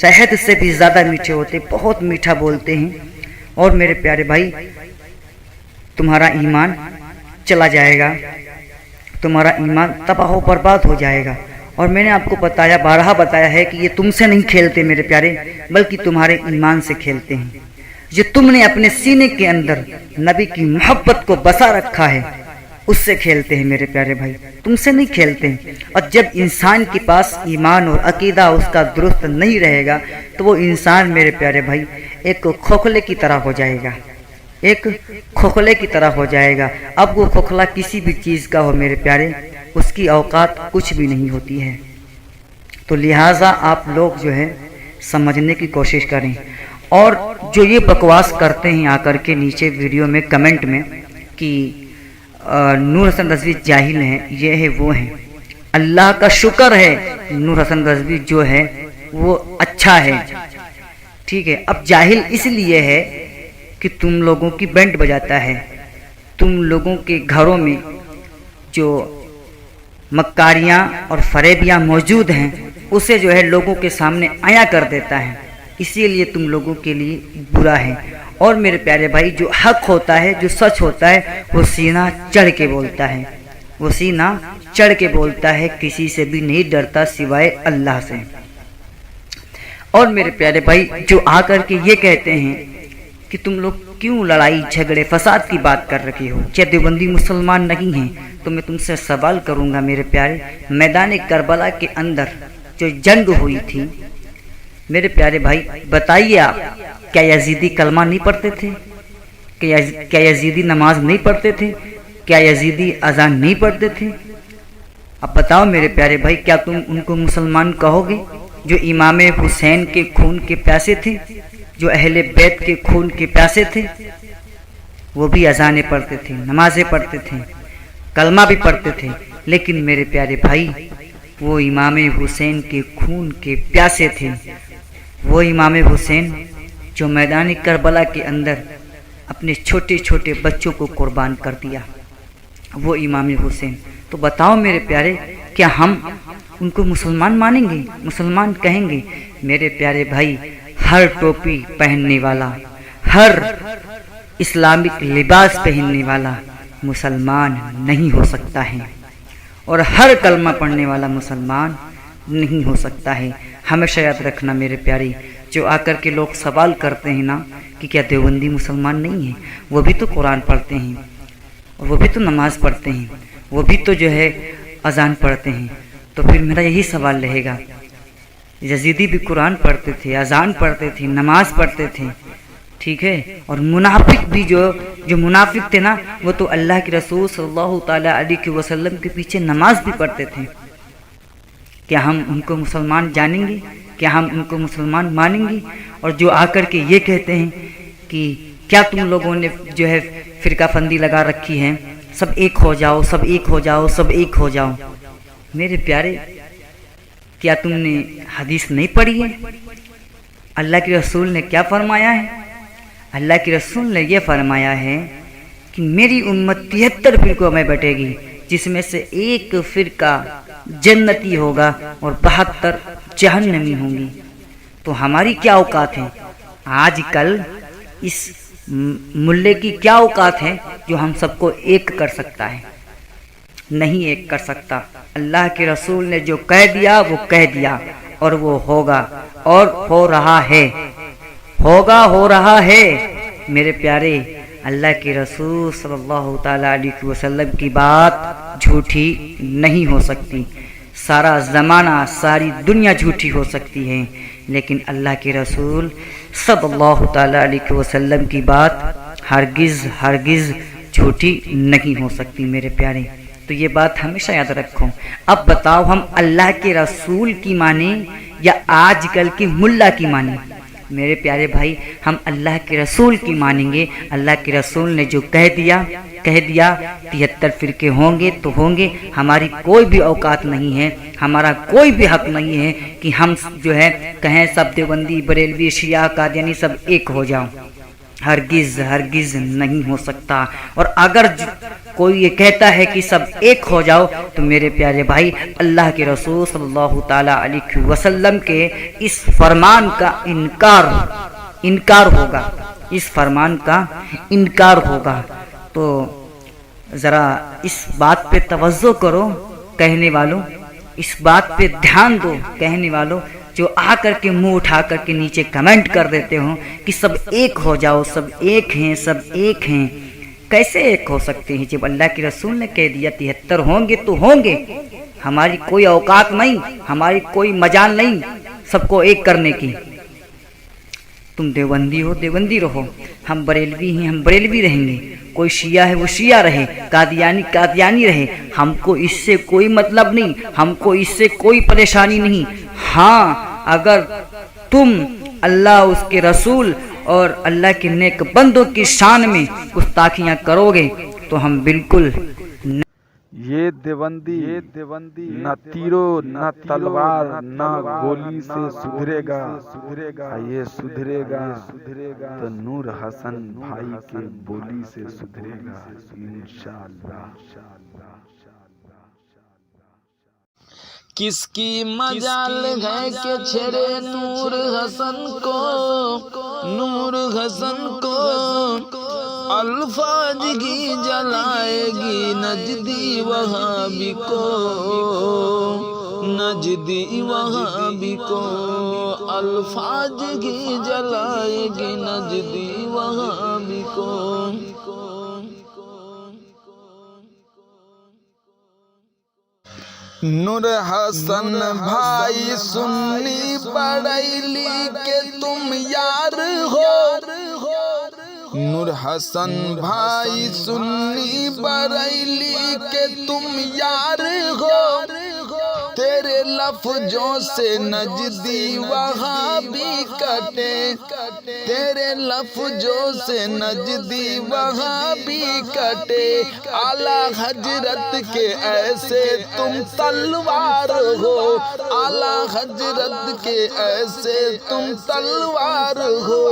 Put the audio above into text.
شہد سے بھی زیادہ میٹھے ہوتے، بہت میٹھا بولتے ہیں۔ اور میرے پیارے بھائی، تمہارا ایمان چلا جائے گا، تمہارا ایمان تباہ و برباد ہو جائے گا۔ اور میں نے آپ کو بتایا، بارہا بتایا ہے کہ یہ تم سے نہیں کھیلتے میرے پیارے، بلکہ تمہارے ایمان سے کھیلتے ہیں۔ جو تم نے اپنے سینے کے اندر نبی کی محبت کو بسا رکھا ہے، اس سے کھیلتے ہیں میرے پیارے بھائی، تم سے نہیں کھیلتے ہیں۔ اور جب انسان کے پاس ایمان اور عقیدہ اس کا درست نہیں رہے گا تو وہ انسان میرے پیارے بھائی ایک کھوکھلے کی طرح ہو جائے گا، ایک کھوکھلے کی طرح ہو جائے گا۔ اب وہ کھوکھلا کسی بھی چیز کا ہو میرے پیارے، اس کی اوقات کچھ بھی نہیں ہوتی ہے۔ تو لہٰذا آپ لوگ جو ہے سمجھنے کی کوشش کریں۔ اور جو یہ بکواس کرتے ہیں آ کر کے نیچے ویڈیو میں کمنٹ میں کہ نور حسن رضوی جاہل ہیں، یہ ہے وہ ہیں، اللہ کا شکر ہے نور حسن رضوی جو ہے وہ اچھا ہے، ٹھیک ہے۔ اب جاہل اس لیے ہے کہ تم لوگوں کی بینڈ بجاتا ہے، تم لوگوں کے گھروں میں جو مکاریاں اور فریبیاں موجود ہیں اسے جو ہے لوگوں کے سامنے عیاں کر دیتا ہے، اسی لیے تم لوگوں کے لیے برا ہے۔ اور میرے پیارے بھائی، جو حق ہوتا ہے، جو سچ ہوتا ہے، وہ سینہ چڑھ کے بولتا ہے، وہ سینہ چڑھ کے بولتا ہے، کسی سے بھی نہیں ڈرتا سوائے اللہ سے۔ اور میرے پیارے بھائی، جو آ کر کے یہ کہتے ہیں کہ تم لوگ کیوں لڑائی جھگڑے فساد کی بات کر رکھے ہو، کیا دیوبندی مسلمان نہیں ہیں؟ تو میں تم سے سوال کروں گا میرے پیارے، میدان کربلا کے اندر جو جنگ ہوئی تھی میرے پیارے بھائی، بتائیے آپ، کیا یزیدی کلمہ نہیں پڑھتے تھے؟ کیا یزیدی نماز نہیں پڑھتے تھے؟ کیا یزیدی اذان نہیں پڑھتے تھے؟ اب بتاؤ میرے پیارے بھائی، کیا تم ان کو مسلمان کہو گے جو امام حسین کے خون کے پیاسے تھے، جو اہل بیت کے خون کے پیاسے تھے؟ وہ بھی اذانیں پڑھتے تھے، نمازیں پڑھتے تھے، کلمہ بھی پڑھتے تھے، لیکن میرے پیارے بھائی وہ امام حسین کے خون کے پیاسے تھے، وہ امام حسین جو میدان کربلا کے اندر اپنے چھوٹے چھوٹے بچوں کو قربان کر دیا، وہ امام حسین۔ تو بتاؤ میرے پیارے، کیا ہم ان کو مسلمان مانیں گے، مسلمان کہیں گے؟ میرے پیارے بھائی، ہر ٹوپی پہننے والا، ہر اسلامک لباس پہننے والا مسلمان نہیں ہو سکتا ہے، اور ہر کلمہ پڑھنے والا مسلمان نہیں ہو سکتا ہے۔ ہمیشہ یاد رکھنا میرے پیارے، جو آ کر کے لوگ سوال کرتے ہیں نا کہ کیا دیوبندی مسلمان نہیں ہیں، وہ بھی تو قرآن پڑھتے ہیں، اور وہ بھی تو نماز پڑھتے ہیں، وہ بھی تو جو ہے اذان پڑھتے ہیں۔ تو پھر میرا یہی سوال رہے گا، یزیدی بھی قرآن پڑھتے تھے، اذان پڑھتے تھے، نماز پڑھتے تھے، ٹھیک ہے، اور منافق بھی جو منافق تھے نا، وہ تو اللہ کے رسول صلی اللہ تعالیٰ علیہ وسلم کے پیچھے نماز بھی پڑھتے تھے۔ کیا ہم ان کو مسلمان جانیں گے؟ کیا ہم ان کو مسلمان مانیں گے؟ اور جو آ کر کے یہ کہتے ہیں کہ کیا تم لوگوں نے جو ہے فرقہ فندی لگا رکھی ہے، سب ایک ہو جاؤ، سب ایک ہو جاؤ، سب ایک ہو جاؤ۔ میرے پیارے، کیا تم نے حدیث نہیں پڑھی ہے؟ اللہ کے رسول نے کیا فرمایا ہے؟ اللہ کے رسول نے یہ فرمایا ہے کہ میری امت 73 فرقوں میں بٹے گی، جس میں سے ایک فرقہ جنتی ہوگا اور 72 جہنمی ہوں گی۔ تو ہماری کیا اوقات ہے؟ آج کل اس ملے کی کیا اوقات ہے جو ہم سب کو ایک کر سکتا ہے؟ نہیں ایک کر سکتا۔ اللہ کے رسول نے جو کہہ دیا وہ کہہ دیا، اور وہ ہوگا، اور ہو رہا ہے، ہوگا، ہو رہا ہے۔ میرے پیارے، اللہ کے رسول صلی اللہ تعالیٰ علیہ وسلم کی بات جھوٹی نہیں ہو سکتی۔ سارا زمانہ، ساری دنیا جھوٹی ہو سکتی ہے، لیکن اللہ کے رسول صلی اللہ تعالیٰ علیہ وسلم کی بات ہرگز ہرگز جھوٹی نہیں ہو سکتی میرے پیارے۔ تو یہ بات ہمیشہ یاد رکھو۔ اب بتاؤ، ہم اللہ کے رسول کی مانیں یا آج کل کی ملا کی مانیں؟ میرے پیارے بھائی، ہم اللہ کے رسول کی مانیں گے۔ اللہ کے رسول نے جو کہہ دیا 73 فرقے ہوں گے تو ہوں گے۔ ہماری کوئی بھی اوقات نہیں ہے، ہمارا کوئی بھی حق نہیں ہے کہ ہم جو ہے کہیں سب دیوبندی، بریلوی، شیعہ، قادیانی سب ایک ہو جاؤ۔ ہرگز ہرگز نہیں ہو سکتا۔ اور اگر کوئی یہ کہتا ہے کہ سب ایک ہو جاؤ، تو میرے پیارے بھائی اللہ کے رسول صلی اللہ تعالی علیہ وسلم کے اس فرمان کا انکار ہوگا، اس فرمان کا انکار ہوگا۔ تو ذرا اس بات پہ توجہ کرو کہنے والوں، اس بات پہ دھیان دو کہنے والوں، جو آ کر کے منہ اٹھا کر کے نیچے کمنٹ کر دیتے ہوں کہ سب ایک ہو جاؤ، سب ایک ہیں، سب ایک ہیں۔ کیسے ایک ہو سکتے ہیں جب اللہ کے رسول نے کہہ دیا 73 ہوں گے تو ہوں گے۔ ہماری کوئی اوقات نہیں، ہماری کوئی مجال نہیں سب کو ایک کرنے کی۔ تم دیوبندی ہو دیوبندی رہو، ہم بریلوی ہیں ہم بریلوی رہیں گے، کوئی شیعہ ہے وہ شیعہ رہے، قادیانی قادیانی رہے، ہم کو اس سے کوئی مطلب نہیں، ہم کو اس سے کوئی پریشانی نہیں۔ ہاں اگر تم اللہ اس کے رسول اور اللہ کے نیک بندوں کی شان میں گستاخیاں کرو گے تو ہم بالکل یہ دیوبندی نہ تیرو نہ تلوار نہ گولی سے سدھرے گا، یہ سدھرے گا تو نور حسن بھائی کے بولی سے سدھرے گا انشاءاللہ۔ کس کی مجال ہے کہ چھڑے نور حسن کو الفاظ کی جلائے گی نجدی وہابی کو، نجدی وہابی کو الفاظ کی جلائے گی نجدی وہابی کو۔ نور حسن بھائی سنی بریلی کے تم یار ہو، نور حسن بھائی سنی بریلی کے تم یار ہو، تیرے لفظوں سے نجدی وہابی کٹے، تیرے لفظوں سے نجدی وہابی کٹے، اعلیٰ حضرت کے ایسے تم تلوار ہو، اعلیٰ حضرت کے ایسے تم تلوار ہو۔